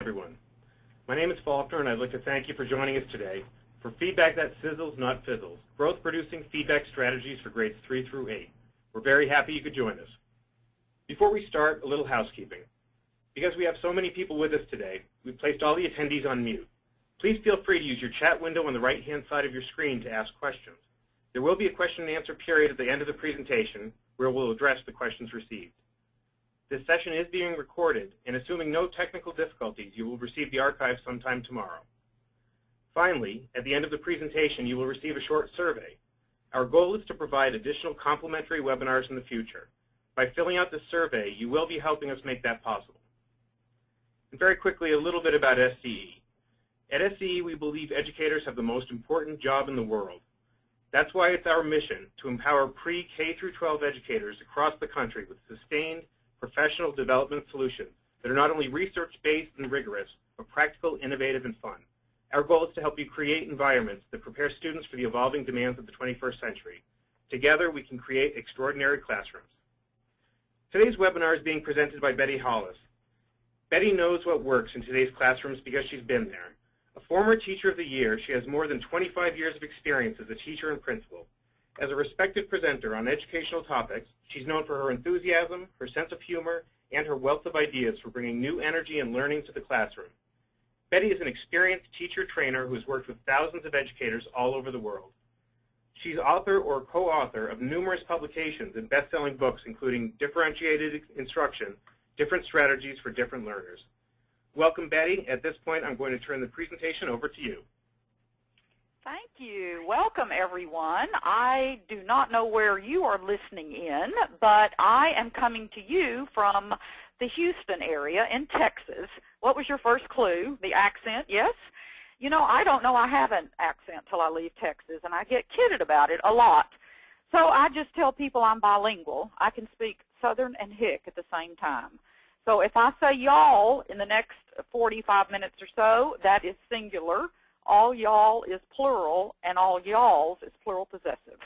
Everyone. My name is Faulkner, and I'd like to thank you for joining us today for Feedback That Sizzles, Not Fizzles, growth-producing feedback strategies for grades 3 through 8. We're very happy you could join us. Before we start, a little housekeeping. Because we have so many people with us today, we've placed all the attendees on mute. Please feel free to use your chat window on the right-hand side of your screen to ask questions. There will be a question and answer period at the end of the presentation where we'll address the questions received. This session is being recorded, and assuming no technical difficulties, you will receive the archive sometime tomorrow. Finally, at the end of the presentation, you will receive a short survey. Our goal is to provide additional complimentary webinars in the future. By filling out this survey, you will be helping us make that possible. And very quickly, a little bit about SCE. At SCE, we believe educators have the most important job in the world. That's why it's our mission to empower pre-K through 12 educators across the country with sustained professional development solutions that are not only research-based and rigorous, but practical, innovative, and fun. Our goal is to help you create environments that prepare students for the evolving demands of the 21st century. Together, we can create extraordinary classrooms. Today's webinar is being presented by Betty Hollis. Betty knows what works in today's classrooms because she's been there. A former Teacher of the Year, she has more than 25 years of experience as a teacher and principal. As a respected presenter on educational topics, she's known for her enthusiasm, her sense of humor, and her wealth of ideas for bringing new energy and learning to the classroom. Betty is an experienced teacher-trainer who has worked with thousands of educators all over the world. She's author or co-author of numerous publications and best-selling books, including Differentiated Instruction, Different Strategies for Different Learners. Welcome, Betty. At this point, I'm going to turn the presentation over to you. Thank you. Welcome, everyone. I do not know where you are listening in, but I am coming to you from the Houston area in Texas. What was your first clue? The accent, yes? You know, I don't know I have an accent till I leave Texas, and I get kidded about it a lot. So I just tell people I'm bilingual. I can speak Southern and Hick at the same time. So if I say y'all in the next 45 minutes or so, that is singular. All y'all is plural, and all y'alls is plural possessive.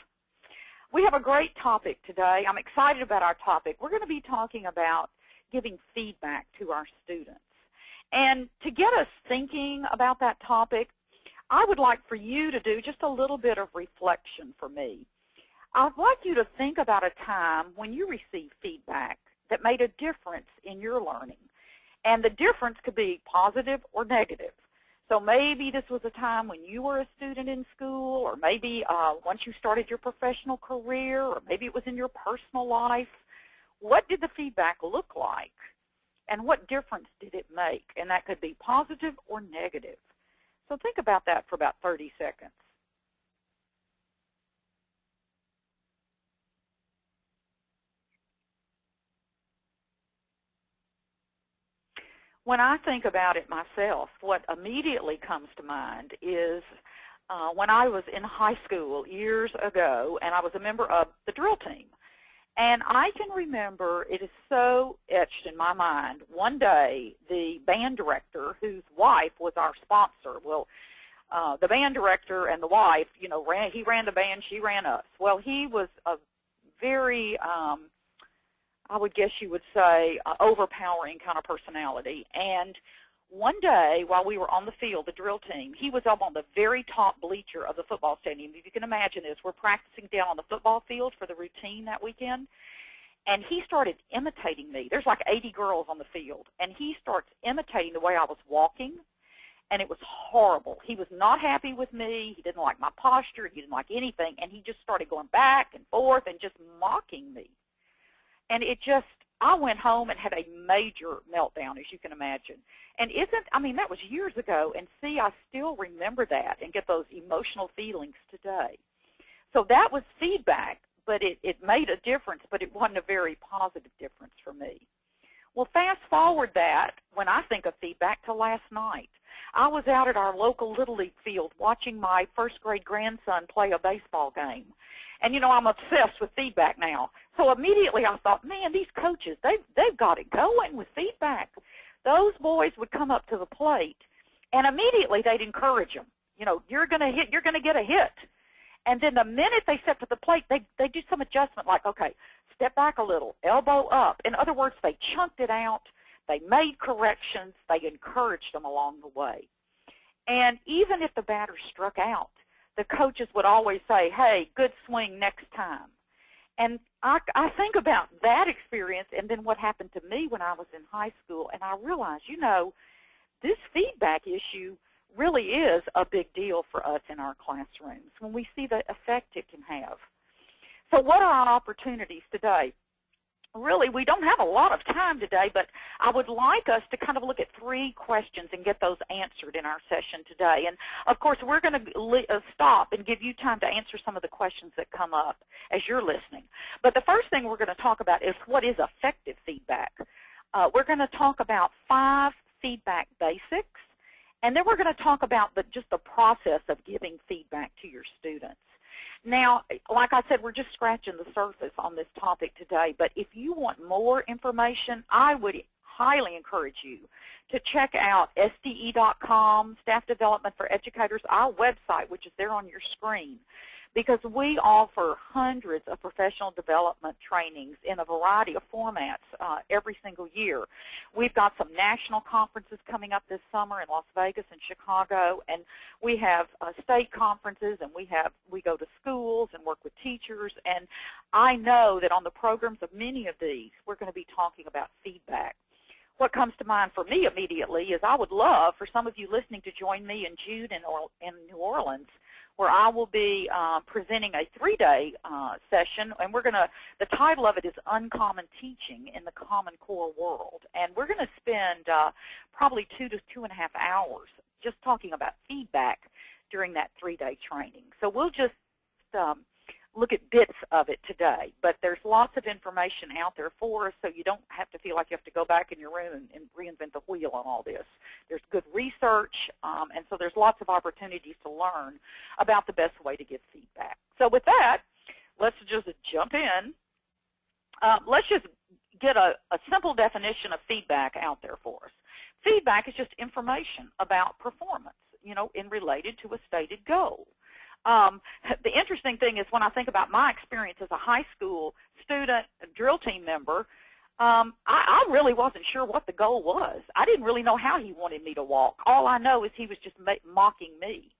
We have a great topic today. I'm excited about our topic. We're going to be talking about giving feedback to our students. And to get us thinking about that topic, I would like for you to do just a little bit of reflection for me. I'd like you to think about a time when you received feedback that made a difference in your learning. And the difference could be positive or negative. So maybe this was a time when you were a student in school, or maybe once you started your professional career, or maybe it was in your personal life. What did the feedback look like? And what difference did it make? And that could be positive or negative. So think about that for about 30 seconds. When I think about it myself, what immediately comes to mind is when I was in high school years ago, and I was a member of the drill team. And I can remember, it is so etched in my mind, one day the band director, whose wife was our sponsor, well, the band director and the wife, you know, he ran the band, she ran us. Well, he was a very I would guess you would say, overpowering kind of personality. And one day, while we were on the field, the drill team, he was up on the very top bleacher of the football stadium. If you can imagine this, we're practicing down on the football field for the routine that weekend. And he started imitating me. There's like 80 girls on the field. And he starts imitating the way I was walking. And it was horrible. He was not happy with me. He didn't like my posture. He didn't like anything. And he just started going back and forth and just mocking me. And it just, I went home and had a major meltdown, as you can imagine. And I mean, that was years ago. And see, I still remember that and get those emotional feelings today. So that was feedback, but it made a difference, but it wasn't a very positive difference for me. Well, fast forward that, when I think of feedback, to last night. I was out at our local Little League field watching my first grade grandson play a baseball game. And, you know, I'm obsessed with feedback now. So immediately I thought, man, these coaches, they've got it going with feedback. Those boys would come up to the plate, and immediately they'd encourage them. You know, you're going to hit, you're going to get a hit. And then the minute they step to the plate, they do some adjustment like, okay, step back a little, elbow up. In other words, they chunked it out. They made corrections. They encouraged them along the way. And even if the batter struck out, the coaches would always say, hey, good swing next time. And I think about that experience and then what happened to me when I was in high school, and I realized, this feedback issue really is a big deal for us in our classrooms when we see the effect it can have. So what are our opportunities today? Really, we don't have a lot of time today, but I would like us to kind of look at 3 questions and get those answered in our session today. And, of course, we're going to stop and give you time to answer some of the questions that come up as you're listening. But the first thing we're going to talk about is what is effective feedback. We're going to talk about 5 feedback basics, and then we're going to talk about just the process of giving feedback to your students. Now, like I said, we're just scratching the surface on this topic today, but if you want more information, I would highly encourage you to check out SDE.com, Staff Development for Educators, our website, which is there on your screen, because we offer hundreds of professional development trainings in a variety of formats every single year. We've got some national conferences coming up this summer in Las Vegas and Chicago, and we have state conferences, and we go to schools and work with teachers, and I know that on the programs of many of these, we're going to be talking about feedback. What comes to mind for me immediately is I would love for some of you listening to join me in June in New Orleans, where I will be presenting a 3-day session, and the title of it is Uncommon Teaching in the Common Core World. And we're going to spend probably 2 to 2.5 hours just talking about feedback during that 3-day training. So we'll just look at bits of it today, but there's lots of information out there for us, so you don't have to feel like you have to go back in your room and reinvent the wheel on all this. There's good research, and so there's lots of opportunities to learn about the best way to give feedback. So with that, let's just jump in. Let's just get a simple definition of feedback out there for us. Feedback is just information about performance, in related to a stated goal. The interesting thing is when I think about my experience as a high school student, drill team member, I really wasn't sure what the goal was. I didn't really know how he wanted me to walk. All I know is he was just mocking me.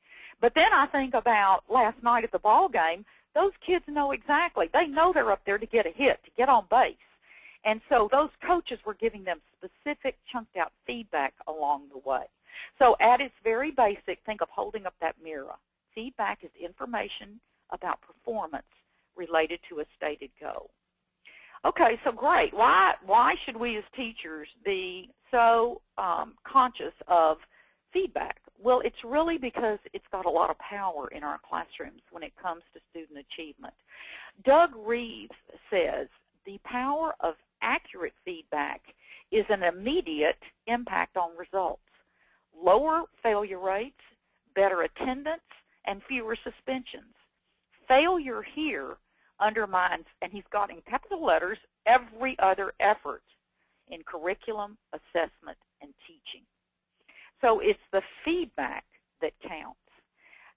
But then I think about last night at the ball game, those kids know exactly. They know they're up there to get a hit, to get on base. And so those coaches were giving them specific, chunked-out feedback along the way. So at its very basic, think of holding up that mirror. Feedback is information about performance related to a stated goal. Okay, so great. Why should we as teachers be so conscious of feedback? Well, it's really because it's got a lot of power in our classrooms when it comes to student achievement. Doug Reeves says the power of accurate feedback is an immediate impact on results. Lower failure rates, better attendance, and fewer suspensions. Failure here undermines, and he's got in capital letters, every other effort in curriculum, assessment, and teaching. So it's the feedback that counts.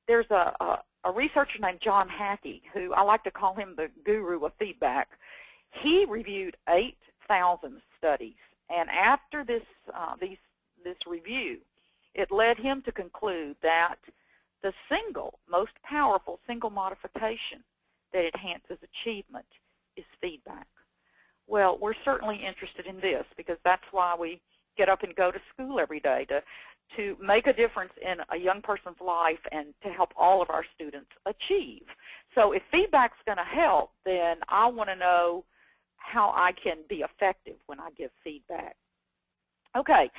There's a researcher named John Hackey, who I like to call him the guru of feedback. He reviewed 8,000 studies, and after this review, it led him to conclude that the most powerful single modification that enhances achievement is feedback. Well, we're certainly interested in this because that's why we get up and go to school every day, to make a difference in a young person's life and to help all of our students achieve. So if feedback's going to help, then I want to know how I can be effective when I give feedback. Okay,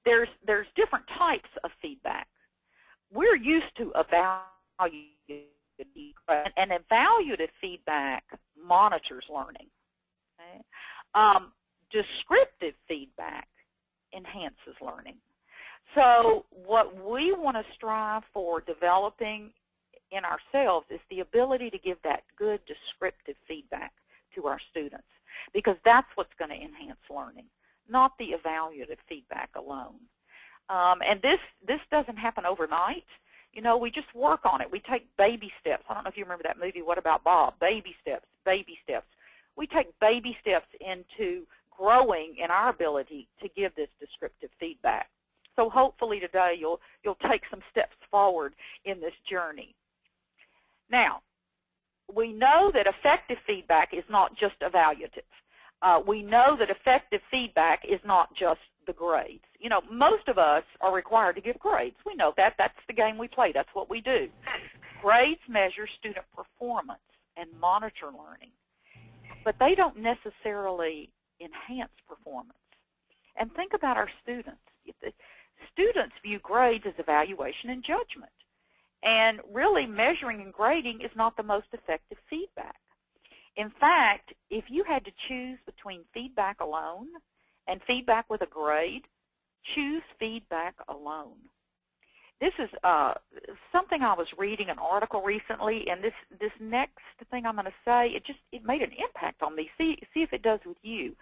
there's different types of feedback. We're used to evaluative, and evaluative feedback monitors learning. Okay? Descriptive feedback enhances learning. So what we want to strive for developing in ourselves is the ability to give that good descriptive feedback to our students, because that's what's going to enhance learning, not the evaluative feedback alone. And this doesn't happen overnight. We just work on it. We take baby steps. I don't know if you remember that movie, What About Bob? Baby steps, baby steps. We take baby steps into growing in our ability to give this descriptive feedback. So hopefully today you'll take some steps forward in this journey. Now, we know that effective feedback is not just evaluative. We know that effective feedback is not just the grades. You know, most of us are required to give grades. We know that. That's the game we play. That's what we do. Grades measure student performance and monitor learning, but they don't necessarily enhance performance. And think about our students. Students view grades as evaluation and judgment. And really, measuring and grading is not the most effective feedback. In fact, if you had to choose between feedback alone and feedback with a grade, choose feedback alone. This is something I was reading, an article recently, and this next thing I'm going to say, it made an impact on me. See if it does with you.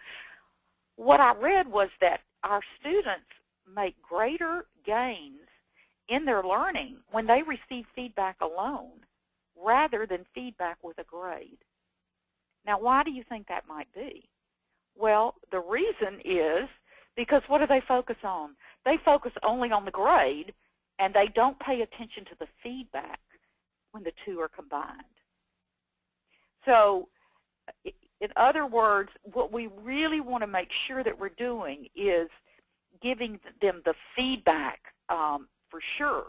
What I read was that our students make greater gains in their learning when they receive feedback alone rather than feedback with a grade. Now, why do you think that might be? Well, the reason is because what do they focus on? They focus only on the grade, and they don't pay attention to the feedback when the two are combined. So, in other words, what we really want to make sure that we're doing is giving them the feedback for sure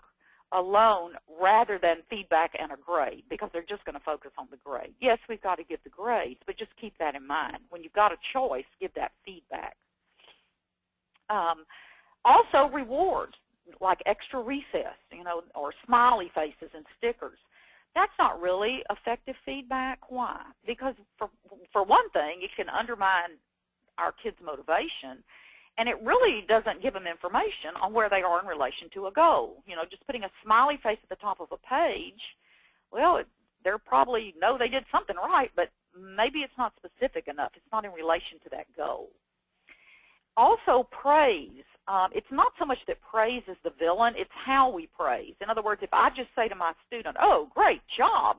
alone rather than feedback and a grade, because they're just going to focus on the grade. Yes, we've got to give the grades, but just keep that in mind. When you've got a choice, give that feedback. Also, rewards, like extra recess, you know, or smiley faces and stickers. That's not really effective feedback. Why? Because for one thing, it can undermine our kids' motivation, and it really doesn't give them information on where they are in relation to a goal. You know, just putting a smiley face at the top of a page, well, they're probably know they did something right, but maybe it's not specific enough. It's not in relation to that goal. Also, praise. It's not so much that praise is the villain, it's how we praise. In other words, if I just say to my student, oh, great job,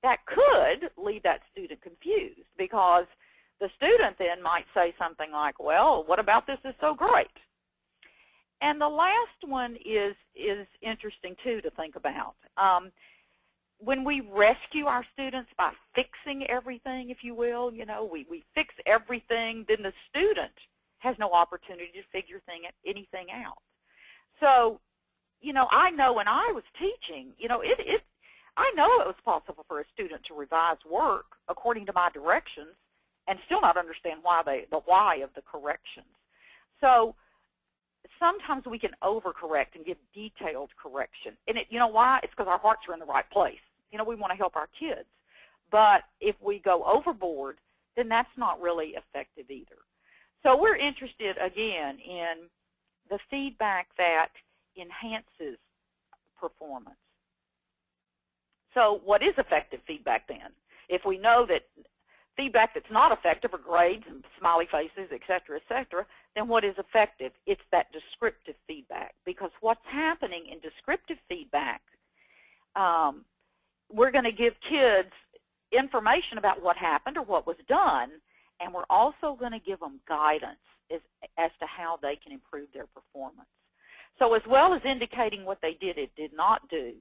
that could leave that student confused, because the student then might say something like, well, what about this is so great? And the last one is interesting, too, to think about. When we rescue our students by fixing everything, if you will, you know, we fix everything, then the student has no opportunity to figure anything out. So, you know, I know when I was teaching, you know, I know it was possible for a student to revise work according to my directions and still not understand the why of the corrections. So sometimes we can overcorrect and give detailed correction. And you know why? It's because our hearts are in the right place. You know, we want to help our kids. But if we go overboard, then that's not really effective either. So we're interested, again, in the feedback that enhances performance. So what is effective feedback then? If we know that feedback that's not effective are grades and smiley faces, et cetera, then what is effective? It's that descriptive feedback. Because what's happening in descriptive feedback, we're going to give kids information about what happened or what was done, and we're also going to give them guidance as to how they can improve their performance. So as well as indicating what they did not do,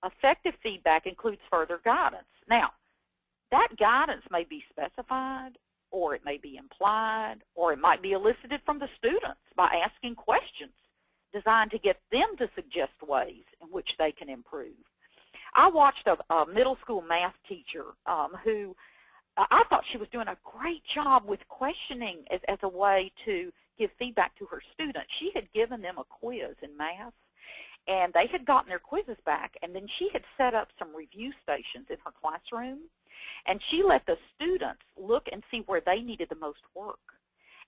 effective feedback includes further guidance. Now, that guidance may be specified, or it may be implied, or it might be elicited from the students by asking questions designed to get them to suggest ways in which they can improve. I watched a middle school math teacher who I thought she was doing a great job with questioning as a way to give feedback to her students. She had given them a quiz in math, and they had gotten their quizzes back, and then she had set up some review stations in her classroom, and she let the students look and see where they needed the most work.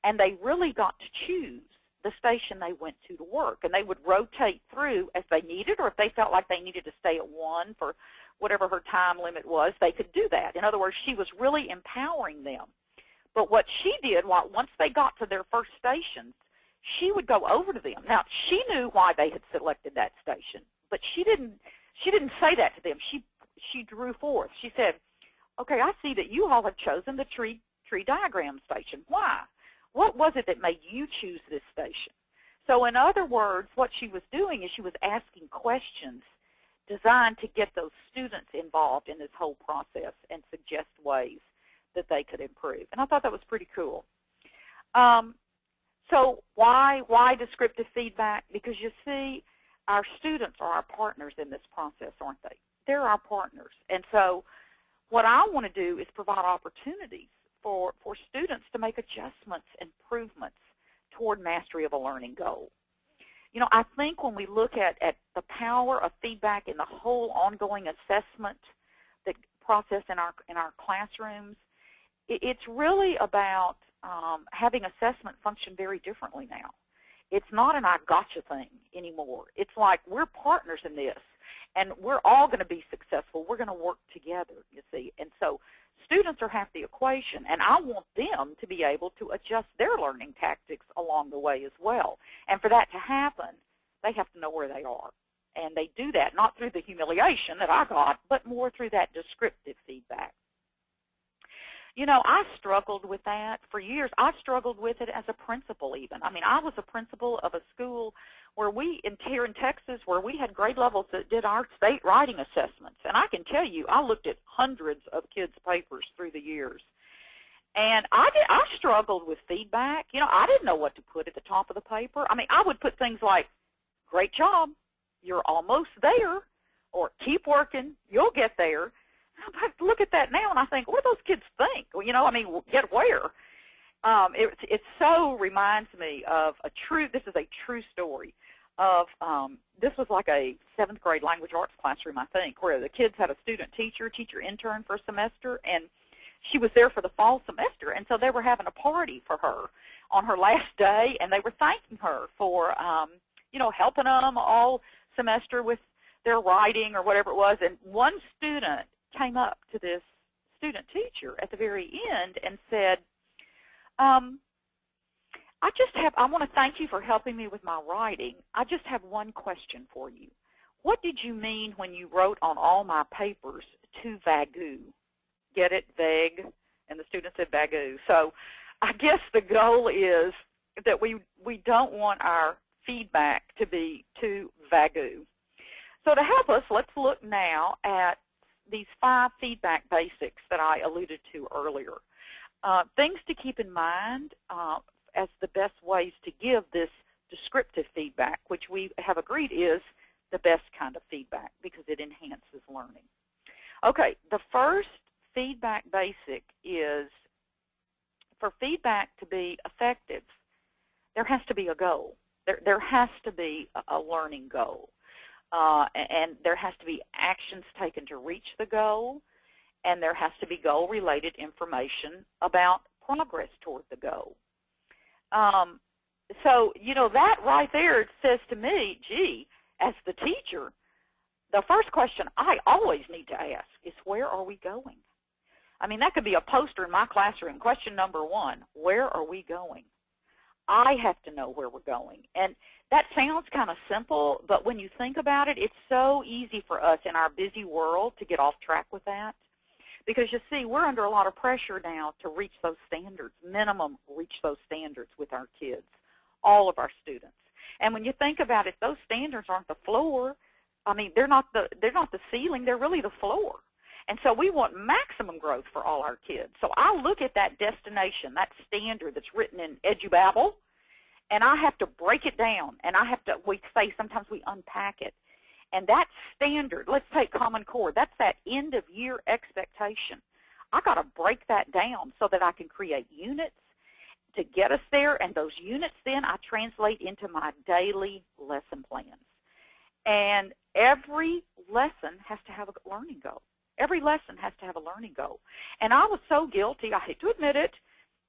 And they really got to choose the station they went to work, and they would rotate through as they needed, or if they felt like they needed to stay at one for whatever her time limit was, they could do that. In other words, she was really empowering them. But what she did, once they got to their first stations, she would go over to them. Now, she knew why they had selected that station, but she didn't say that to them. She drew forth. She said, okay, I see that you all have chosen the tree diagram station. Why? What was it that made you choose this station? So in other words, what she was doing is she was asking questions designed to get those students involved in this whole process and suggest ways that they could improve. And I thought that was pretty cool. So why descriptive feedback? Because you see, our students are our partners in this process, aren't they? They're our partners. And so what I want to do is provide opportunities for students to make adjustments, improvements toward mastery of a learning goal. You know, I think when we look at the power of feedback in the whole ongoing assessment the process in our classrooms, it's really about having assessment function very differently now. It's not an I gotcha thing anymore. It's like we're partners in this, and we're all going to be successful. We're going to work together, you see. And so students are half the equation, and I want them to be able to adjust their learning tactics along the way as well. And for that to happen, they have to know where they are. And they do that not through the humiliation that I got, but more through that descriptive feedback. You know, I struggled with that for years. I struggled with it as a principal even. I mean, I was a principal of a school where here in Texas, where we had grade levels that did our state writing assessments. And I can tell you, I looked at hundreds of kids' papers through the years. And I struggled with feedback. You know, I didn't know what to put at the top of the paper. I mean, I would put things like, great job, you're almost there, or keep working, you'll get there. I look at that now and I think, what do those kids think? Well, you know, I mean, get where? It so reminds me of this is a true story of, this was like a 7th grade language arts classroom, I think, where the kids had a student teacher intern for a semester, and she was there for the fall semester, and so they were having a party for her on her last day, and they were thanking her for, you know, helping them all semester with their writing or whatever it was, and one student came up to this student teacher at the very end and said, I want to thank you for helping me with my writing. I just have one question for you. What did you mean when you wrote on all my papers to Vagoo? Get it? Vague? And the student said Vagoo. So I guess the goal is that we don't want our feedback to be too Vagoo. So to help us, let's look now at these 5 feedback basics that I alluded to earlier. Things to keep in mind as the best ways to give this descriptive feedback, which we have agreed is the best kind of feedback because it enhances learning. Okay, the first feedback basic is for feedback to be effective, there has to be a goal. There has to be a learning goal. And there has to be actions taken to reach the goal, and there has to be goal-related information about progress toward the goal. So, you know, that right there says to me, gee, as the teacher, the first question I always need to ask is, where are we going? I mean, that could be a poster in my classroom. Question number 1, where are we going? I have to know where we're going. And that sounds kind of simple, but when you think about it, it's so easy for us in our busy world to get off track with that. Because you see, we're under a lot of pressure now to reach those standards, minimum reach those standards with our kids, all of our students. And when you think about it, those standards aren't the floor. I mean, they're not the ceiling, they're really the floor. And so we want maximum growth for all our kids. So I look at that destination, that standard that's written in edubabble, and I have to break it down. And sometimes we unpack it. And that standard, let's take Common Core, that's that end-of-year expectation. I got to break that down so that I can create units to get us there, and those units then I translate into my daily lesson plans. And every lesson has to have a learning goal. Every lesson has to have a learning goal. And I was so guilty, I hate to admit it,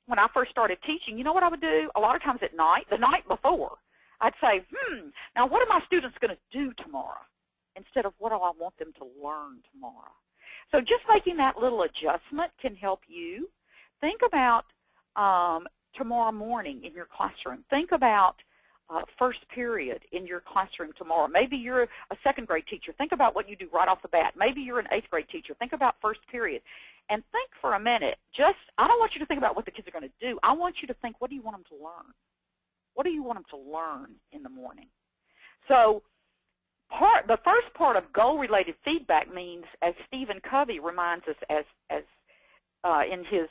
when I first started teaching, you know what I would do? A lot of times at night, the night before, I'd say, now what are my students going to do tomorrow? Instead of what do I want them to learn tomorrow? So just making that little adjustment can help you. Think about tomorrow morning in your classroom. Think about first period in your classroom tomorrow. Maybe you're a second grade teacher. Think about what you do right off the bat. Maybe you're an eighth grade teacher. Think about first period. And think for a minute. I don't want you to think about what the kids are going to do. I want you to think, what do you want them to learn? What do you want them to learn in the morning? So the first part of goal-related feedback means, as Stephen Covey reminds us as in his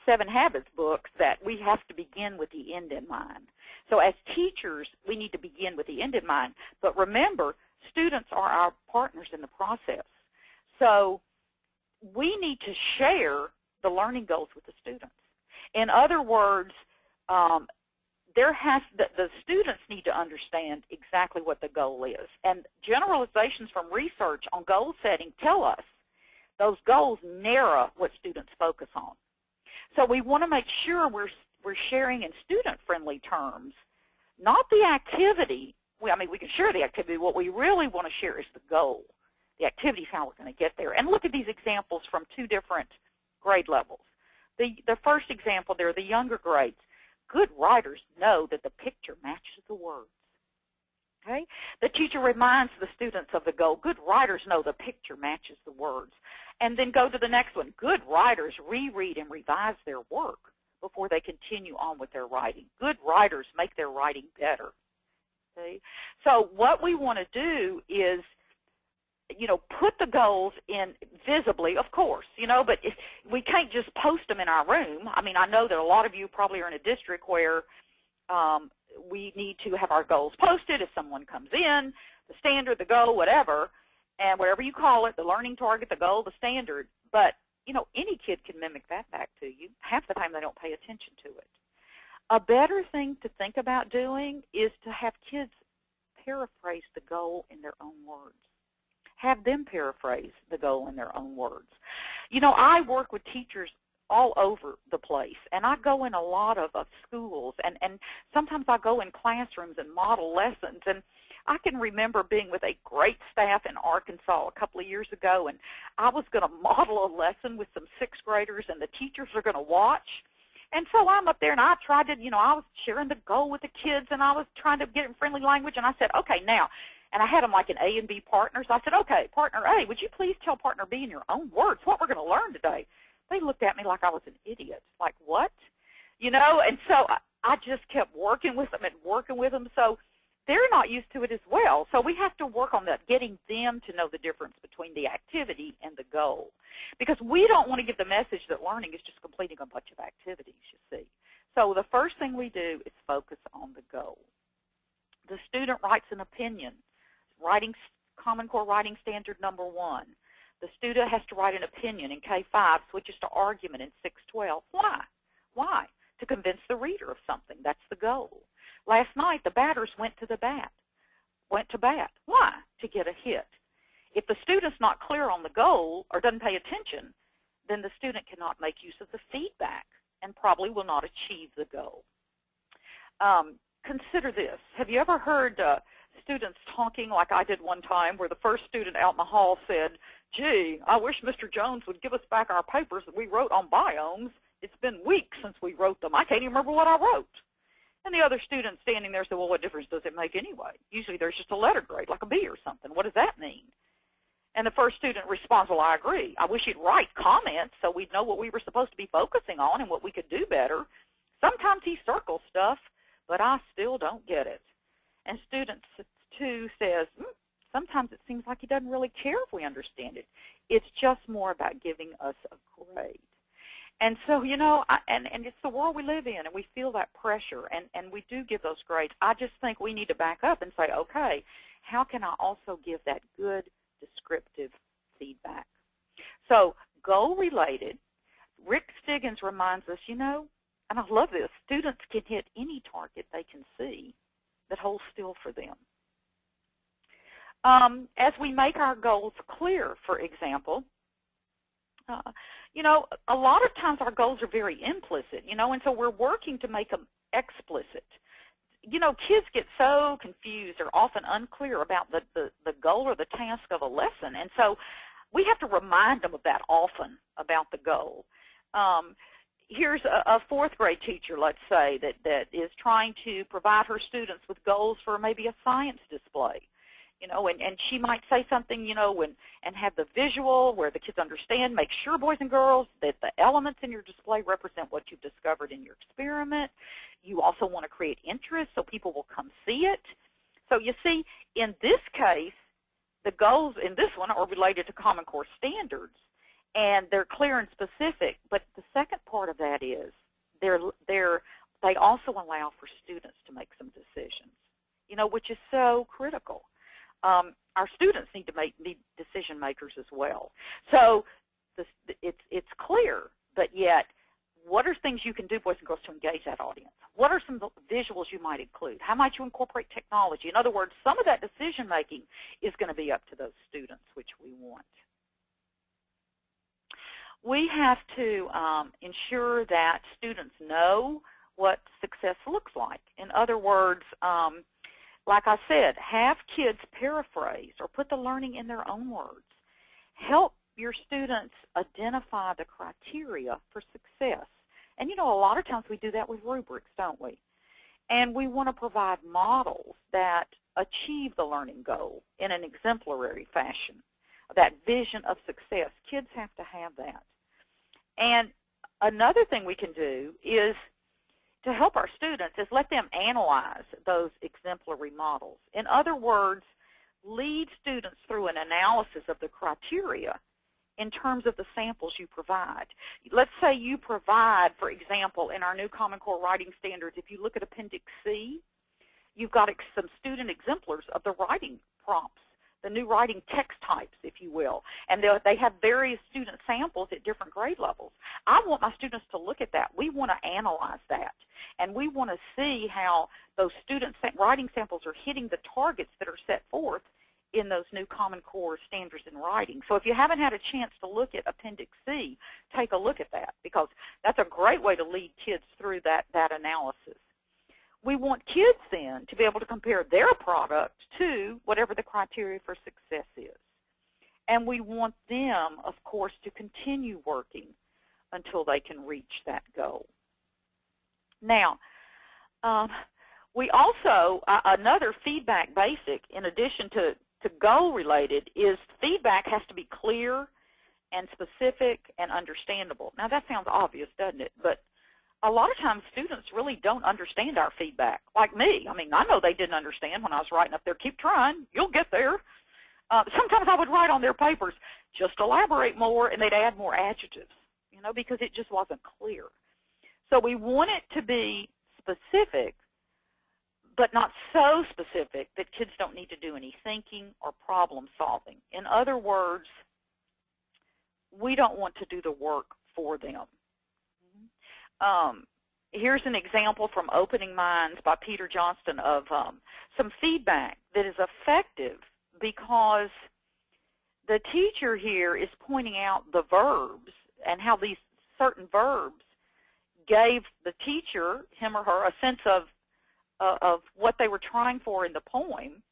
7 Habits books, that we have to begin with the end in mind. So as teachers, we need to begin with the end in mind. But remember, students are our partners in the process. So we need to share the learning goals with the students. In other words, the students need to understand exactly what the goal is. And generalizations from research on goal setting tell us those goals narrow what students focus on. So we want to make sure we're sharing in student-friendly terms, not the activity. I mean, we can share the activity. What we really want to share is the goal. The activity is how we're going to get there. And look at these examples from 2 different grade levels. The first example there, the younger grades. Good writers know that the picture matches the words. Okay? The teacher reminds the students of the goal. Good writers know the picture matches the words. And then go to the next one. Good writers reread and revise their work before they continue on with their writing. Good writers make their writing better. Okay? So what we want to do is, put the goals in visibly, of course, but we can't just post them in our room. I mean, I know that a lot of you probably are in a district where we need to have our goals posted if someone comes in, the standard, the goal, whatever, and whatever you call it, the learning target, the goal, the standard. But, any kid can mimic that back to you. Half the time they don't pay attention to it. A better thing to think about doing is to have kids paraphrase the goal in their own words. Have them paraphrase the goal in their own words. I work with teachers all over the place, and I go in a lot of schools, and sometimes I go in classrooms and model lessons, and I can remember being with a great staff in Arkansas a couple of years ago, and I was going to model a lesson with some 6th graders, and the teachers are going to watch. And so I'm up there, and I tried to, I was sharing the goal with the kids, and I was trying to get in friendly language, and I said, okay, now, and I had them like an A and B partners. I said, okay, partner A, would you please tell partner B in your own words what we're going to learn today? They looked at me like I was an idiot. Like, what? And so I just kept working with them and working with them. So they're not used to it as well. So we have to work on that, getting them to know the difference between the activity and the goal. Because we don't want to give the message that learning is just completing a bunch of activities, you see. So the first thing we do is focus on the goal. The student writes an opinion. Common Core Writing Standard number 1. The student has to write an opinion in K5, switches to argument in 612. Why? Why? To convince the reader of something. That's the goal. Last night, the batters went to bat. Why? To get a hit. If the student's not clear on the goal or doesn't pay attention, then the student cannot make use of the feedback and probably will not achieve the goal. Consider this. Have you ever heard students talking like I did one time, where the first student out in the hall said, gee, I wish Mr. Jones would give us back our papers that we wrote on biomes. It's been weeks since we wrote them. I can't even remember what I wrote. And the other student standing there said, well, what difference does it make anyway? Usually there's just a letter grade, like a B or something. What does that mean? And the first student responds, well, I agree. I wish you'd write comments so we'd know what we were supposed to be focusing on and what we could do better. Sometimes he circles stuff, but I still don't get it. And student 2 says, sometimes it seems like he doesn't really care if we understand it. It's just more about giving us a grade. And so, and it's the world we live in, and we feel that pressure, and we do give those grades. I just think we need to back up and say, okay, how can I also give that good descriptive feedback? So goal-related, Rick Stiggins reminds us, and I love this, students can hit any target they can see that holds still for them. As we make our goals clear, for example, a lot of times our goals are very implicit, and so we're working to make them explicit. Kids get so confused. They're often unclear about the goal or the task of a lesson, and so we have to remind them of that often, about the goal. here's a fourth grade teacher, let's say, that is trying to provide her students with goals for maybe a science display. And she might say something, and have the visual where the kids understand, make sure, boys and girls, that the elements in your display represent what you've discovered in your experiment. You also want to create interest so people will come see it. So you see, in this case, the goals in this one are related to Common Core standards, and they're clear and specific. But the second part of that is they also allow for students to make some decisions, which is so critical. Our students need decision makers as well. So it's clear, but yet, what are things you can do, boys and girls, to engage that audience? What are some visuals you might include? How might you incorporate technology? In other words, some of that decision making is going to be up to those students, which we want. We have to ensure that students know what success looks like. In other words, like I said, have kids paraphrase or put the learning in their own words. Help your students identify the criteria for success. And, a lot of times we do that with rubrics, don't we? And we want to provide models that achieve the learning goal in an exemplary fashion, that vision of success. Kids have to have that. And another thing we can do is to help our students is let them analyze those exemplary models. In other words, lead students through an analysis of the criteria in terms of the samples you provide. Let's say you provide, for example, in our new Common Core writing standards, if you look at Appendix C, you've got some student exemplars of the writing prompts, the new writing text types, if you will, and they have various student samples at different grade levels. I want my students to look at that. We want to analyze that, and we want to see how those student writing samples are hitting the targets that are set forth in those new Common Core standards in writing. So if you haven't had a chance to look at Appendix C, take a look at that, because that's a great way to lead kids through that analysis. We want kids then to be able to compare their product to whatever the criteria for success is. And we want them, of course, to continue working until they can reach that goal. Now, we also, another feedback basic, in addition to goal-related, is feedback has to be clear and specific and understandable. Now, that sounds obvious, doesn't it? But a lot of times students really don't understand our feedback, like me. I mean, I know they didn't understand when I was writing up there, keep trying, you'll get there. Sometimes I would write on their papers, just elaborate more, and they'd add more adjectives, because it just wasn't clear. So we want it to be specific, but not so specific that kids don't need to do any thinking or problem solving. In other words, we don't want to do the work for them. Here's an example from Opening Minds by Peter Johnston of some feedback that is effective, because the teacher here is pointing out the verbs and how these certain verbs gave the teacher, him or her, a sense of what they were trying for in the poem,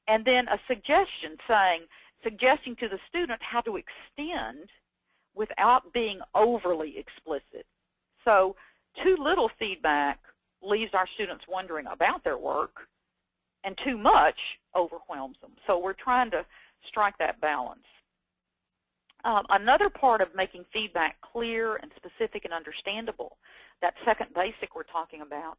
and then a suggestion suggesting to the student how to extend without being overly explicit. So too little feedback leaves our students wondering about their work, and too much overwhelms them. So we're trying to strike that balance. Another part of making feedback clear and specific and understandable, that second basic we're talking about,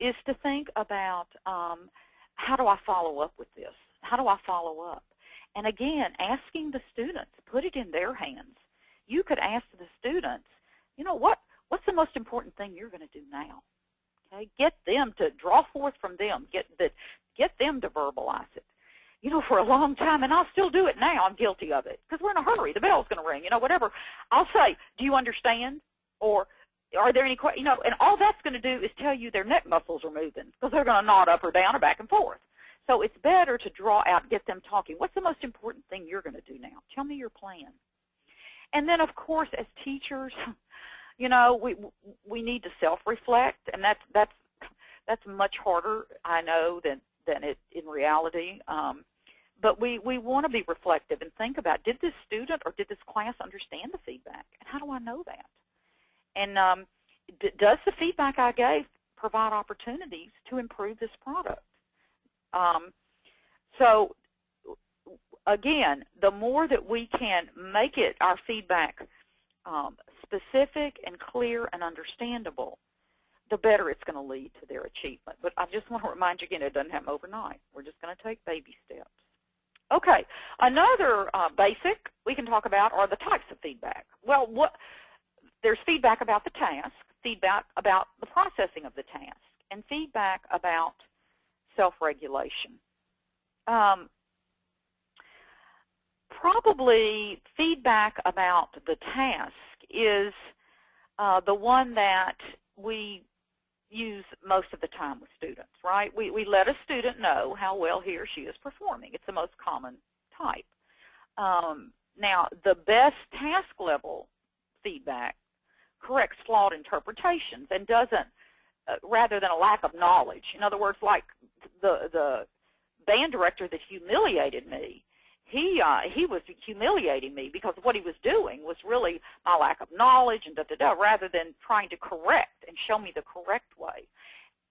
is to think about how do I follow up with this? How do I follow up? And again, asking the students, put it in their hands. You could ask the students, what's the most important thing you're going to do now? Okay, get them to draw forth from them, get them to verbalize it. For a long time, and I'll still do it now, I'm guilty of it, because we're in a hurry, the bell's going to ring, whatever. I'll say, do you understand? Or are there any questions? And all that's going to do is tell you their neck muscles are moving, because they're going to nod up or down or back and forth. So it's better to draw out, get them talking. What's the most important thing you're going to do now? Tell me your plan. And then, of course, as teachers, we need to self-reflect, and that's much harder, I know, than it in reality. But we want to be reflective and think about, did this student or did this class understand the feedback? And how do I know that? And does the feedback I gave provide opportunities to improve this product? So again, the more that we can make it, our feedback, specific and clear and understandable, the better it's going to lead to their achievement. But I just want to remind you again, it doesn't happen overnight. We're just going to take baby steps. Okay, another basic we can talk about are the types of feedback. Well, there's feedback about the task, feedback about the processing of the task, and feedback about self-regulation. Probably feedback about the task is the one that we use most of the time with students, right? We let a student know how well he or she is performing. It's the most common type. Now, the best task level feedback corrects flawed interpretations and doesn't, rather than a lack of knowledge. In other words, like the band director that humiliated me, he was humiliating me because what he was doing was really my lack of knowledge and rather than trying to correct and show me the correct way.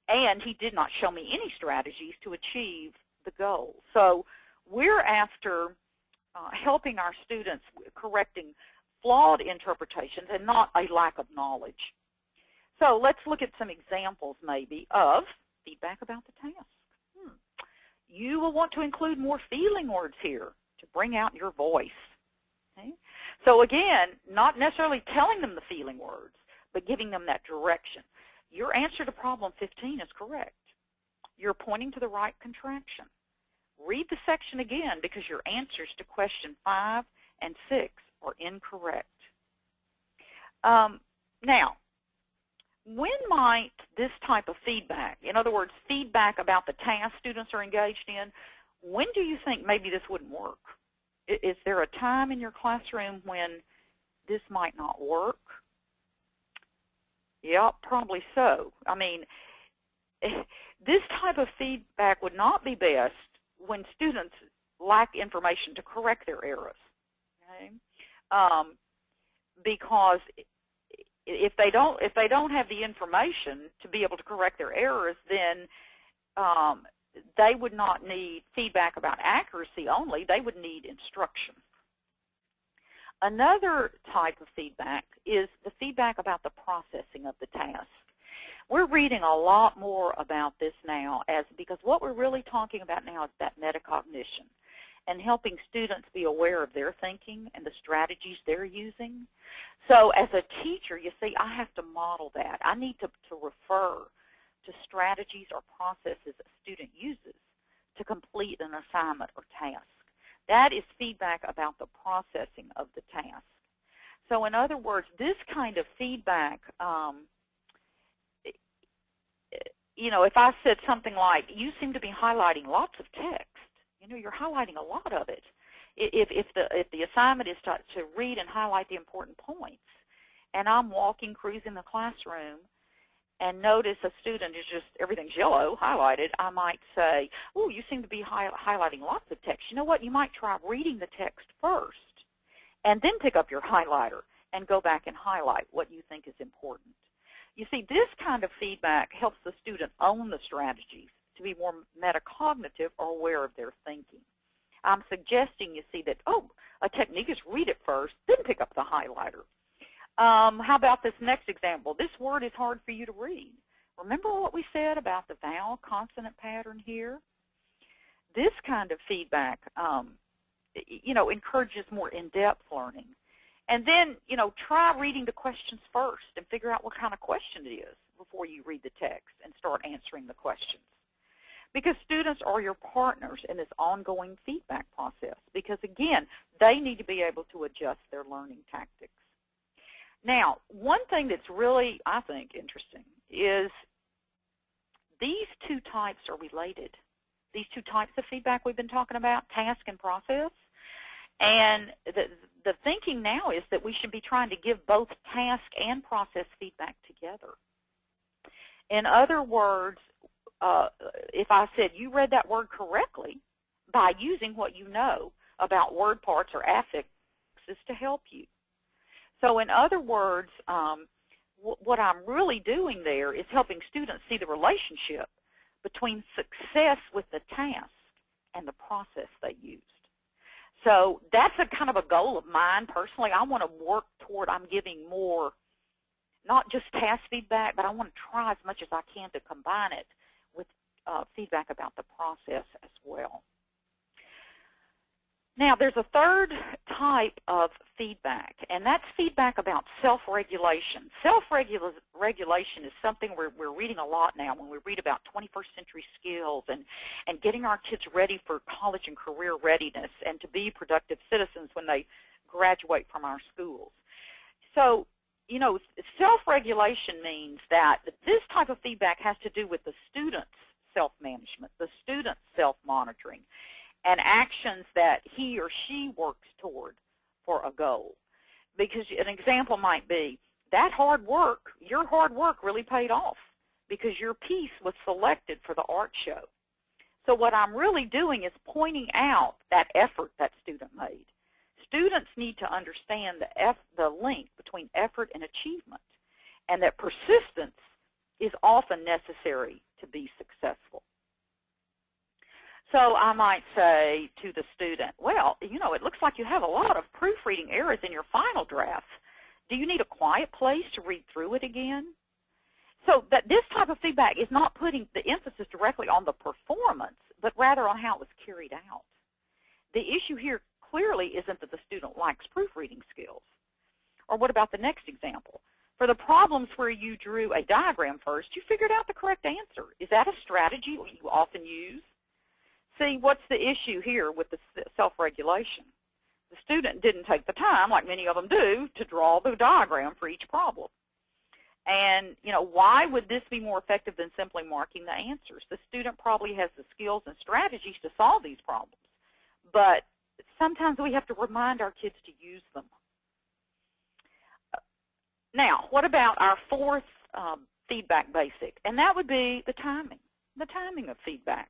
And he did not show me any strategies to achieve the goal. So we're after helping our students correcting flawed interpretations and not a lack of knowledge. So let's look at some examples maybe of feedback about the task. You will want to include more feeling words here to bring out your voice. Okay? So again, not necessarily telling them the feeling words, but giving them that direction. Your answer to problem 15 is correct. You're pointing to the right contraction. Read the section again because your answers to question 5 and 6 are incorrect. Now, when might this type of feedback, in other words, feedback about the task students are engaged in, when do you think maybe this wouldn't work? Is there a time in your classroom when this might not work? Yeah, probably so. I mean, this type of feedback would not be best when students lack information to correct their errors. Okay? Because if they don't have the information to be able to correct their errors, then they would not need feedback about accuracy only. They would need instruction. Another type of feedback is the feedback about the processing of the task. We're reading a lot more about this now because what we're really talking about now is that metacognition and helping students be aware of their thinking and the strategies they're using. So as a teacher, you see, I have to model that. I need to refer to strategies or processes a student uses to complete an assignment or task. That is feedback about the processing of the task. So in other words, this kind of feedback, you know, if I said something like, you seem to be highlighting lots of text, you know, you're highlighting a lot of it. If the assignment is to read and highlight the important points, and I'm cruising the classroom, and notice a student is just, everything's yellow, highlighted, I might say, oh, you seem to be highlighting lots of text. You know what? You might try reading the text first, and then pick up your highlighter and go back and highlight what you think is important. You see, this kind of feedback helps the student own the strategies to be more metacognitive or aware of their thinking. I'm suggesting, you see, that, oh, a technique is read it first, then pick up the highlighter. How about this next example? This word is hard for you to read. Remember what we said about the vowel consonant pattern here? This kind of feedback, you know, encourages more in-depth learning. And then, you know, try reading the questions first and figure out what kind of question it is before you read the text and start answering the questions. Because students are your partners in this ongoing feedback process because, again, they need to be able to adjust their learning tactics. Now, one thing that's really, I think, interesting is these two types are related. These two types of feedback we've been talking about, task and process. And the thinking now is that we should be trying to give both task and process feedback together. In other words, if I said you read that word correctly by using what you know about word parts or affixes to help you. So in other words, what I'm really doing there is helping students see the relationship between success with the task and the process they used. So that's a kind of a goal of mine personally. I want to work toward I'm giving more, not just task feedback, but I want to try as much as I can to combine it with feedback about the process as well. Now, there's a third type of feedback, and that's feedback about self-regulation. Self-regulation is something we're reading a lot now when we read about 21st century skills and getting our kids ready for college and career readiness and to be productive citizens when they graduate from our schools. So, you know, self-regulation means that this type of feedback has to do with the student's self-management, the student's self-monitoring, and actions that he or she works toward for a goal. Because an example might be, that hard work, your hard work really paid off because your piece was selected for the art show. So what I'm really doing is pointing out that effort that student made. Students need to understand the link between effort and achievement, and that persistence is often necessary to be successful. So I might say to the student, well, you know, it looks like you have a lot of proofreading errors in your final draft. Do you need a quiet place to read through it again? So that this type of feedback is not putting the emphasis directly on the performance, but rather on how it was carried out. The issue here clearly isn't that the student lacks proofreading skills. Or what about the next example? For the problems where you drew a diagram first, you figured out the correct answer. Is that a strategy you often use? See, what's the issue here with the self-regulation? The student didn't take the time, like many of them do, to draw the diagram for each problem. And, you know, why would this be more effective than simply marking the answers? The student probably has the skills and strategies to solve these problems, but sometimes we have to remind our kids to use them. Now, what about our fourth feedback basic? And that would be the timing of feedback.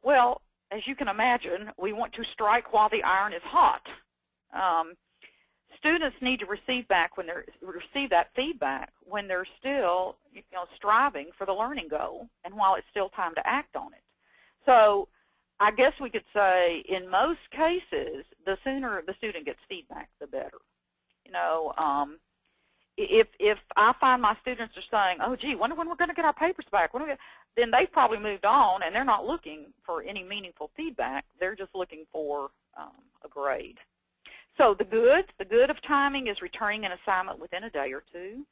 Well, as you can imagine, we want to strike while the iron is hot. Students need to receive that feedback when they're still, you know, striving for the learning goal and while it's still time to act on it. So I guess we could say in most cases, the sooner the student gets feedback, the better. You know, if I find my students are saying, oh, gee, wonder when we're going to get our papers back, then they've probably moved on and they're not looking for any meaningful feedback. They're just looking for a grade. So the good of timing is returning an assignment within a day or two,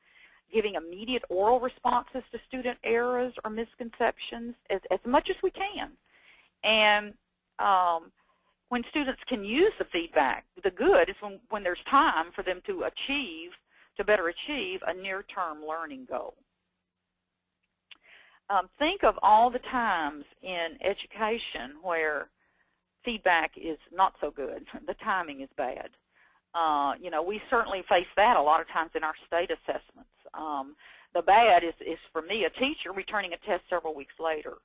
giving immediate oral responses to student errors or misconceptions as much as we can. And when students can use the feedback, the good is when there's time for them to better achieve a near-term learning goal. Think of all the times in education where feedback is not so good. The timing is bad. You know, we certainly face that a lot of times in our state assessments. The bad is for me, a teacher returning a test several weeks later,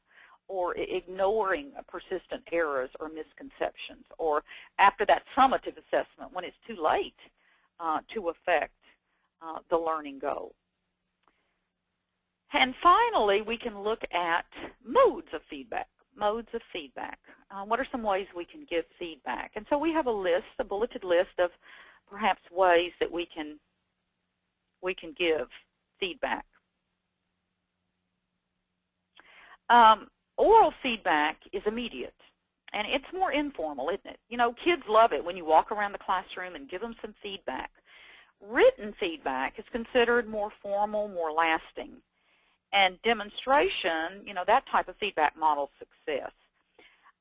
or ignoring persistent errors or misconceptions, or after that summative assessment when it's too late to affect the learning goal. And finally, we can look at modes of feedback. What are some ways we can give feedback? And so we have a bulleted list of perhaps ways that we can give feedback. Oral feedback is immediate, and it's more informal, isn't it? You know, kids love it when you walk around the classroom and give them some feedback. Written feedback is considered more formal, more lasting. And demonstration, you know, that type of feedback models success.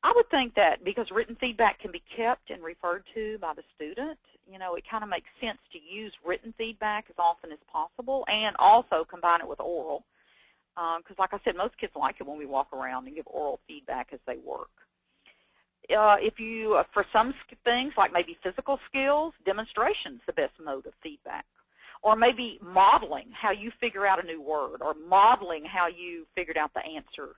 I would think that because written feedback can be kept and referred to by the student, you know, it kind of makes sense to use written feedback as often as possible and also combine it with oral. Because like I said, most kids like it when we walk around and give oral feedback as they work. For some things, like maybe physical skills, demonstration's the best mode of feedback. Or maybe modeling how you figure out a new word, or modeling how you figured out the answer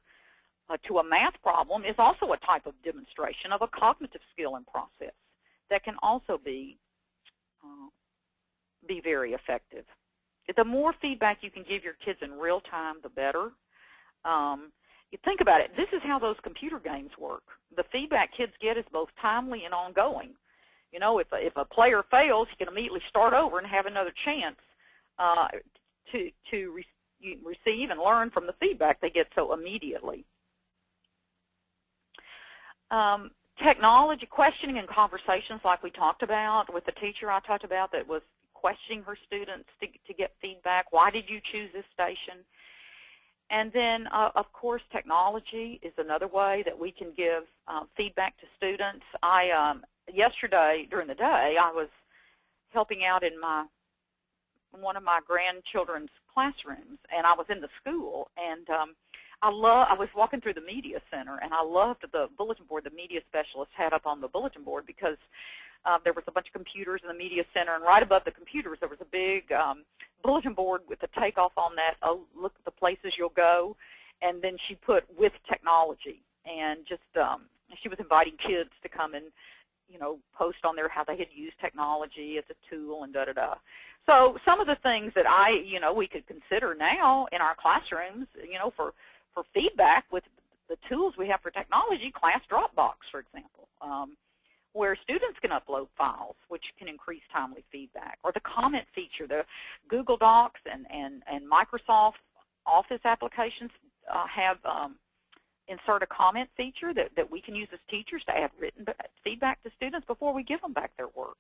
to a math problem is also a type of demonstration of a cognitive skill and process that can also be very effective. The more feedback you can give your kids in real time, the better. You think about it, this is how those computer games work. The feedback kids get is both timely and ongoing. You know, if a player fails, he can immediately start over and have another chance to receive and learn from the feedback they get so immediately. Technology, questioning and conversations like we talked about with the teacher I talked about that was questioning her students to get feedback. Why did you choose this station? And then, of course, technology is another way that we can give feedback to students. Yesterday, during the day, I was helping out in one of my grandchildren's classrooms, and I was in the school, and I was walking through the media center, and I loved the bulletin board the media specialist had up on the bulletin board, because there was a bunch of computers in the media center, and right above the computers there was a big bulletin board with the takeoff on that, oh, look at the places you'll go, and then she put with technology, and just she was inviting kids to come and, you know, post on there how they had used technology as a tool and da-da-da. So some of the things that we could consider now in our classrooms, you know, for feedback with the tools we have for technology, Class Dropbox, for example, where students can upload files, which can increase timely feedback, or the comment feature. The Google Docs and Microsoft Office applications have insert a comment feature that we can use as teachers to add written feedback to students before we give them back their work.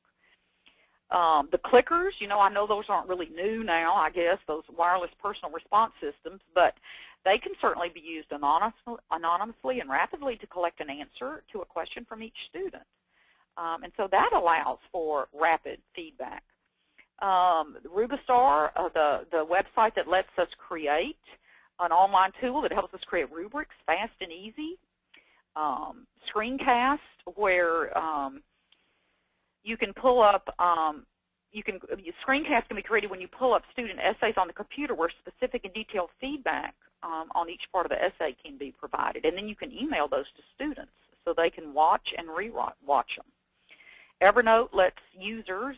The clickers, you know, I know those aren't really new now, I guess, those wireless personal response systems, but they can certainly be used anonymously and rapidly to collect an answer to a question from each student. And so that allows for rapid feedback. Rubistar, the website that lets us create an online tool that helps us create rubrics fast and easy. Screencast, where you can pull up, screencast can be created when you pull up student essays on the computer where specific and detailed feedback on each part of the essay can be provided. And then you can email those to students so they can watch and re-watch them. Evernote lets users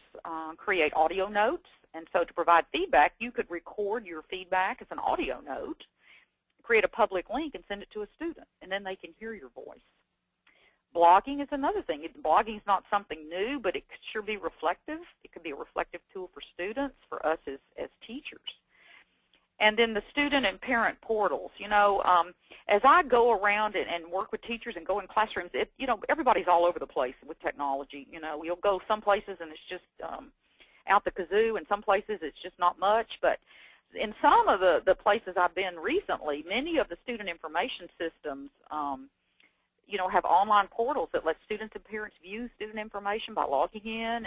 create audio notes, and so to provide feedback, you could record your feedback as an audio note, create a public link, and send it to a student, and then they can hear your voice. Blogging is another thing. Blogging is not something new, but it could sure be reflective. It could be a reflective tool for students, for us as teachers. And then the student and parent portals. You know, as I go around and work with teachers and go in classrooms, you know, everybody's all over the place with technology. You know, you'll go some places and it's just out the kazoo, and some places it's just not much. But in some of the places I've been recently, many of the student information systems, you know, have online portals that let students and parents view student information by logging in,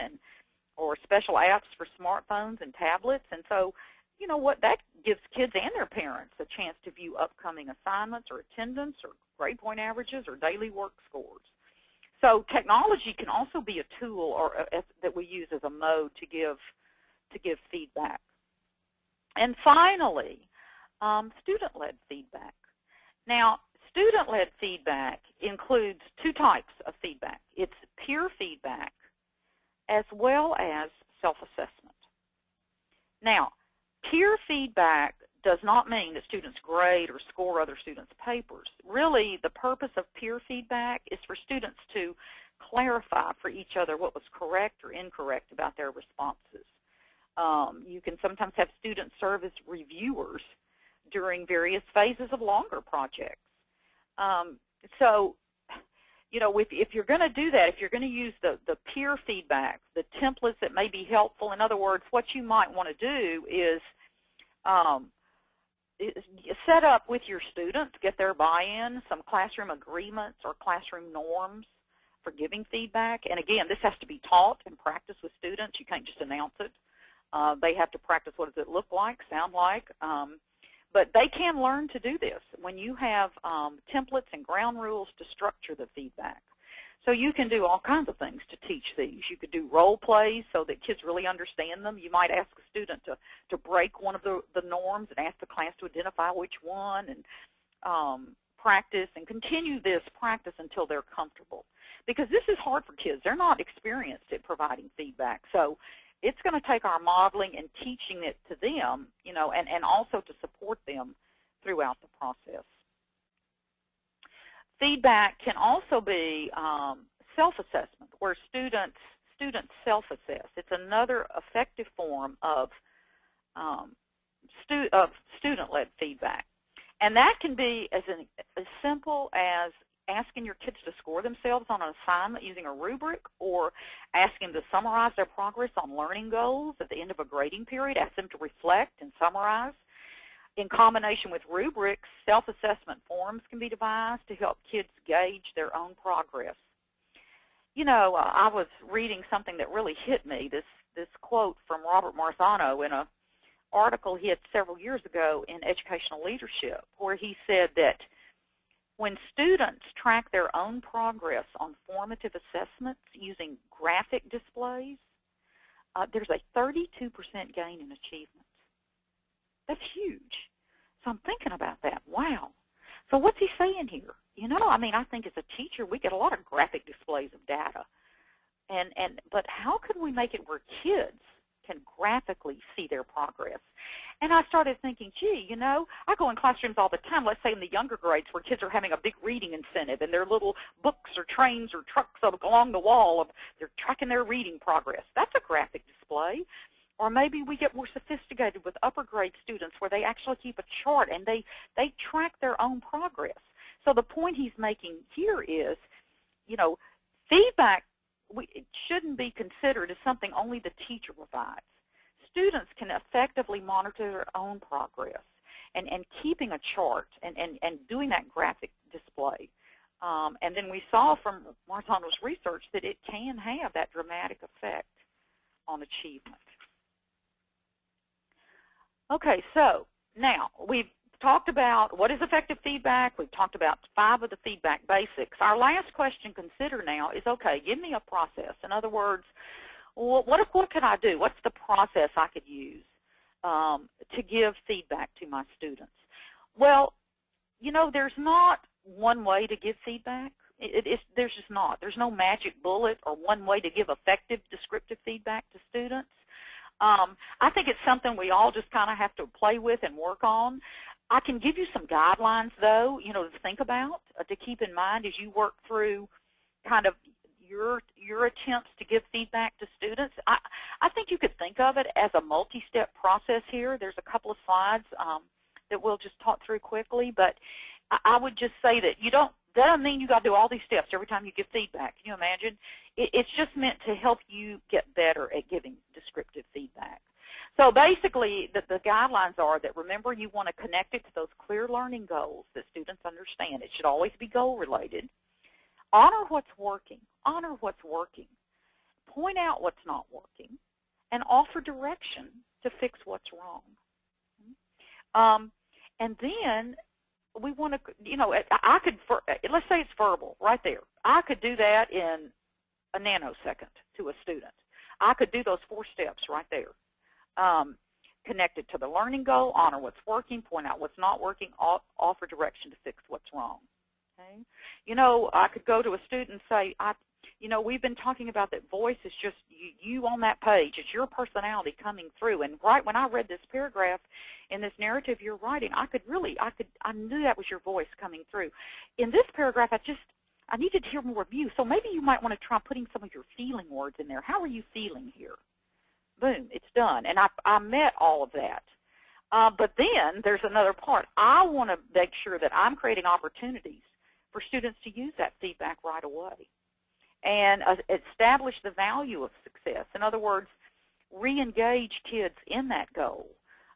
or special apps for smartphones and tablets. And so, you know what, that gives kids and their parents a chance to view upcoming assignments or attendance or grade point averages or daily work scores. So technology can also be a tool that we use as a mode to give feedback. And finally, student-led feedback. Now, student-led feedback includes two types of feedback. It's peer feedback as well as self-assessment. Now, peer feedback does not mean that students grade or score other students' papers. Really, the purpose of peer feedback is for students to clarify for each other what was correct or incorrect about their responses. You can sometimes have students serve as reviewers during various phases of longer projects. So, you know, if you're going to do that, if you're going to use the peer feedback, the templates that may be helpful, in other words, what you might want to do is set up with your students, get their buy-in, some classroom agreements or classroom norms for giving feedback. And again, this has to be taught and practiced with students. You can't just announce it. They have to practice what does it look like, sound like. But they can learn to do this when you have templates and ground rules to structure the feedback. So you can do all kinds of things to teach these. You could do role plays so that kids really understand them. You might ask a student to break one of the norms and ask the class to identify which one, and practice and continue this practice until they're comfortable. Because this is hard for kids. They're not experienced at providing feedback. So It's going to take our modeling and teaching it to them, you know, and also to support them throughout the process. Feedback can also be self-assessment, where students self-assess. It's another effective form of student-led feedback. And that can be as simple as asking your kids to score themselves on an assignment using a rubric, or asking them to summarize their progress on learning goals at the end of a grading period. Ask them to reflect and summarize. In combination with rubrics, self-assessment forms can be devised to help kids gauge their own progress. You know, I was reading something that really hit me, this quote from Robert Marzano in an article he had several years ago in Educational Leadership, where he said that when students track their own progress on formative assessments using graphic displays, there's a 32% gain in achievement. That's huge. So I'm thinking about that. Wow. So what's he saying here? You know, I mean, I think as a teacher, we get a lot of graphic displays of data. But how could we make it where kids can graphically see their progress? And I started thinking, gee, you know, I go in classrooms all the time, let's say in the younger grades, where kids are having a big reading incentive and their little books or trains or trucks along the wall, they're tracking their reading progress. That's a graphic display. Or maybe we get more sophisticated with upper grade students where they actually keep a chart and they track their own progress. So the point he's making here is, you know, feedback, it shouldn't be considered as something only the teacher provides. Students can effectively monitor their own progress and keeping a chart and doing that graphic display. And then we saw from Marzano's research that it can have that dramatic effect on achievement. Okay, so now we've talked about what is effective feedback. We've talked about 5 of the feedback basics. Our last question to consider now is, okay, give me a process. In other words, what could I do? What's the process I could use to give feedback to my students? Well, you know, there's not one way to give feedback. There's just not. There's no magic bullet or one way to give effective descriptive feedback to students. I think it's something we all just kind of have to play with and work on. I can give you some guidelines, though, you know, to think about, to keep in mind as you work through kind of your attempts to give feedback to students. I think you could think of it as a multi-step process here. There's a couple of slides that we'll just talk through quickly, but I would just say that that doesn't mean you got to do all these steps every time you give feedback. Can you imagine? It's just meant to help you get better at giving descriptive feedback. So basically, the guidelines are that, remember, you want to connect it to those clear learning goals that students understand. It should always be goal-related. Honor what's working. Honor what's working. Point out what's not working, and offer direction to fix what's wrong. And then we want to, you know, let's say it's verbal right there. I could do that in a nanosecond to a student. I could do those 4 steps right there. Connected to the learning goal, honor what's working, point out what's not working, offer direction to fix what's wrong. Okay? You know, I could go to a student and say, you know, we've been talking about that voice is just you on that page. It's your personality coming through. And right when I read this paragraph in this narrative you're writing, I knew that was your voice coming through. In this paragraph, I needed to hear more of you. So maybe you might want to try putting some of your feeling words in there. How are you feeling here? Boom, it's done. And I met all of that. But then there's another part. I want to make sure that I'm creating opportunities for students to use that feedback right away and establish the value of success. In other words, re-engage kids in that goal.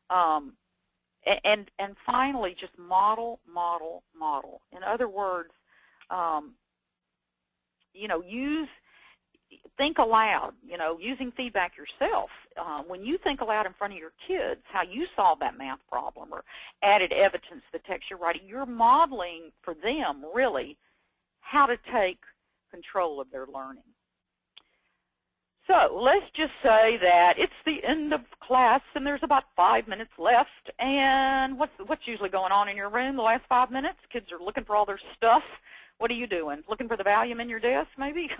And finally, just model, model, model. In other words, you know, think aloud, you know, using feedback yourself. When you think aloud in front of your kids how you solved that math problem or added evidence to the text you're writing, you're modeling for them, really, how to take control of their learning. So let's just say that it's the end of class and there's about 5 minutes left. And what's usually going on in your room the last 5 minutes? Kids are looking for all their stuff. What are you doing? Looking for the volume in your desk, maybe?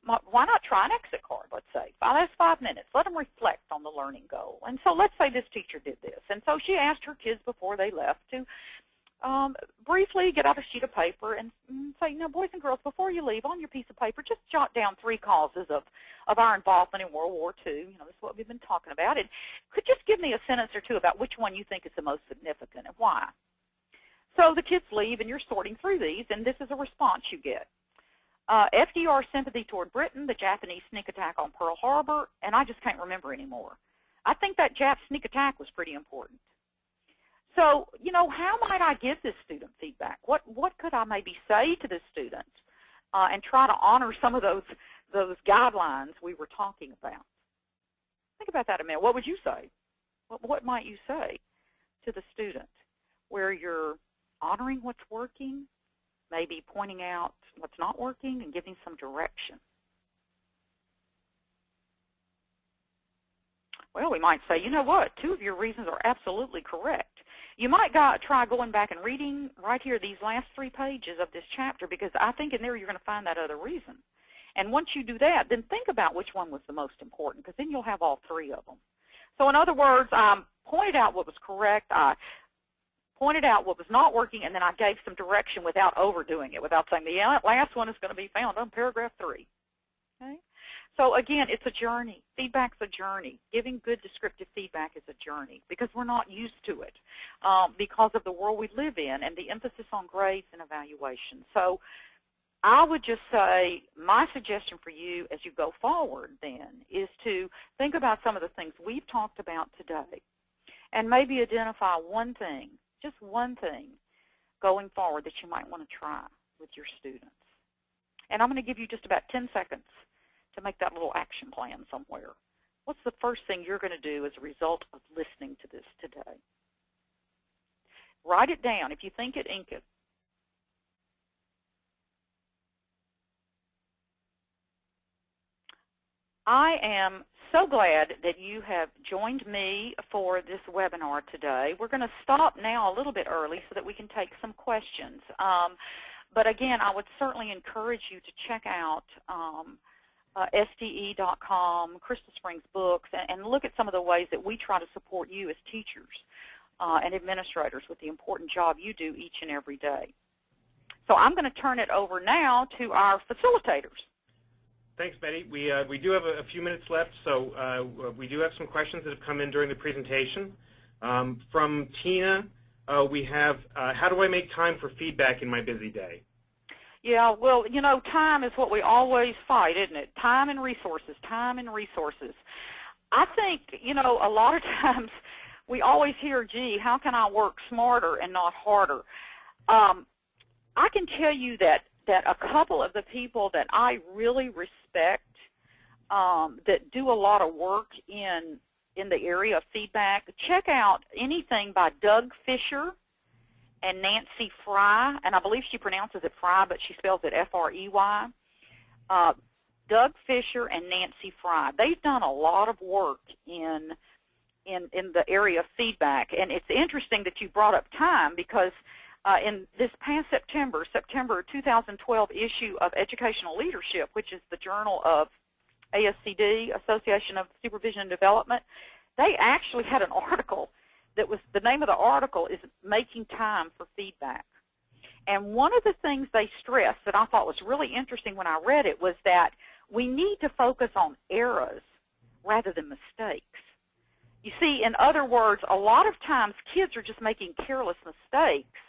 why not try an exit card, let's say. That's 5 minutes. Let them reflect on the learning goal. And so let's say this teacher did this. And so she asked her kids before they left to briefly get out a sheet of paper and say, boys and girls, before you leave, on your piece of paper, just jot down 3 causes of our involvement in World War II. This is what we've been talking about. And could just give me a sentence or two about which one you think is the most significant and why. So the kids leave, and you're sorting through these, and this is a response you get. FDR sympathy toward Britain, the Japanese sneak attack on Pearl Harbor, and I just can't remember anymore. I think that Jap sneak attack was pretty important. So, how might I give this student feedback? What could I maybe say to this student and try to honor some of those guidelines we were talking about? Think about that a minute. What would you say? What might you say to the student where you're honoring what's working, maybe pointing out what's not working and giving some direction? Well, we might say, you know what, 2 of your reasons are absolutely correct. You might try going back and reading right here these last 3 pages of this chapter, because I think in there you're going to find that other reason. And once you do that, then think about which one was the most important, because then you'll have all 3 of them. So in other words, I pointed out what was correct, I pointed out what was not working, and then I gave some direction without overdoing it, without saying the last one is going to be found on paragraph 3. Okay? So again, it's a journey. Feedback's a journey. Giving good descriptive feedback is a journey because we're not used to it because of the world we live in and the emphasis on grades and evaluation. So I would just say my suggestion for you as you go forward then is to think about some of the things we've talked about today and maybe identify one thing, just one thing going forward that you might want to try with your students. And I'm going to give you just about 10 seconds to make that little action plan somewhere. What's the first thing you're going to do as a result of listening to this today? Write it down. If you think it, ink it. I am so glad that you have joined me for this webinar today. We're going to stop now a little bit early so that we can take some questions. But again, I would certainly encourage you to check out SDE.com, Crystal Springs Books, and look at some of the ways that we try to support you as teachers and administrators with the important job you do each and every day. So I'm going to turn it over now to our facilitators. Thanks, Betty. We do have a few minutes left, so we do have some questions that have come in during the presentation. From Tina, we have, how do I make time for feedback in my busy day? Yeah, well, you know, time is what we always fight, isn't it? Time and resources, time and resources. I think, you know, a lot of times we always hear, gee, how can I work smarter and not harder? I can tell you that a couple of the people that I really respect that do a lot of work in the area of feedback, check out anything by Doug Fisher and Nancy Fry, and I believe she pronounces it Fry, but she spells it F-R-E-Y. Doug Fisher and Nancy Fry. They've done a lot of work in the area of feedback, and it's interesting that you brought up time because in this past September 2012 issue of Educational Leadership, which is the journal of ASCD, Association of Supervision and Development, they actually had an article that was, the name of the article is Making Time for Feedback. And one of the things they stressed that I thought was really interesting when I read it was that we need to focus on errors rather than mistakes. You see, in other words, a lot of times kids are just making careless mistakes,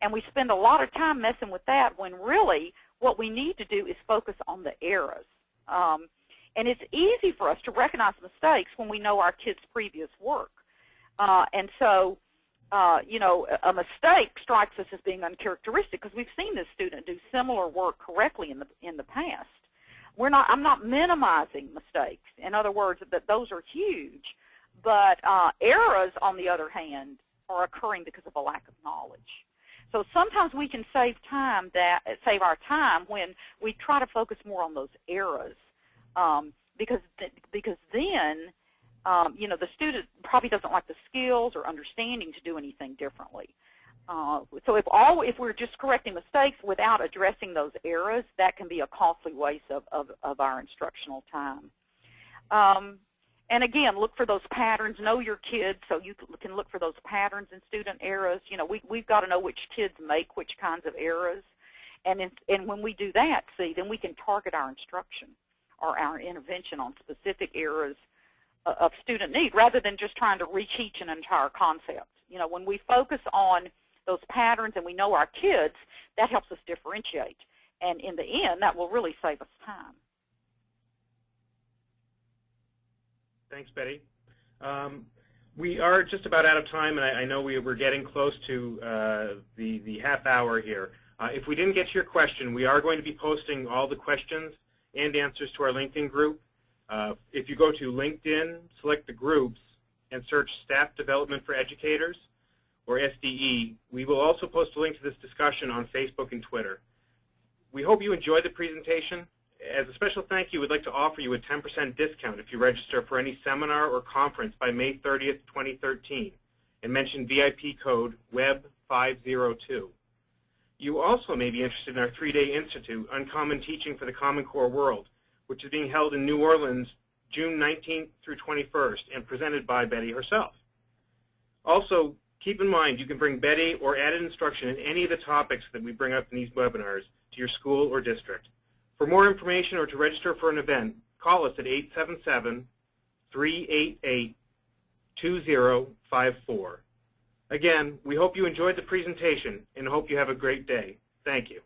and we spend a lot of time messing with that when really what we need to do is focus on the errors. And it's easy for us to recognize mistakes when we know our kids' previous work. And so, you know, a mistake strikes us as being uncharacteristic because we've seen this student do similar work correctly in the past. I'm not minimizing mistakes. In other words, that those are huge. But errors, on the other hand, are occurring because of a lack of knowledge. So sometimes we can save our time when we try to focus more on those errors, because then you know, the student probably doesn't like the skills or understanding to do anything differently. So if we're just correcting mistakes without addressing those errors, that can be a costly waste of our instructional time. And again, look for those patterns. Know your kids, so you can look for those patterns in student errors. You know, we've got to know which kids make which kinds of errors. And when we do that, see, then we can target our instruction or our intervention on specific areas of student need rather than just trying to reteach an entire concept. You know, when we focus on those patterns and we know our kids, that helps us differentiate. And in the end, that will really save us time. Thanks, Betty. We are just about out of time, and I know we're getting close to the half hour here. If we didn't get to your question, we are going to be posting all the questions and answers to our LinkedIn group. If you go to LinkedIn, select the groups, and search Staff Development for Educators, or SDE, we will also post a link to this discussion on Facebook and Twitter. We hope you enjoyed the presentation. As a special thank you, we'd like to offer you a 10% discount if you register for any seminar or conference by May 30th, 2013, and mention VIP code WEB502. You also may be interested in our 3-day institute, Uncommon Teaching for the Common Core World, which is being held in New Orleans June 19th through 21st and presented by Betty herself. Also, keep in mind you can bring Betty or added instruction in any of the topics that we bring up in these webinars to your school or district. For more information or to register for an event, call us at 877-388-2054. Again, we hope you enjoyed the presentation and hope you have a great day. Thank you.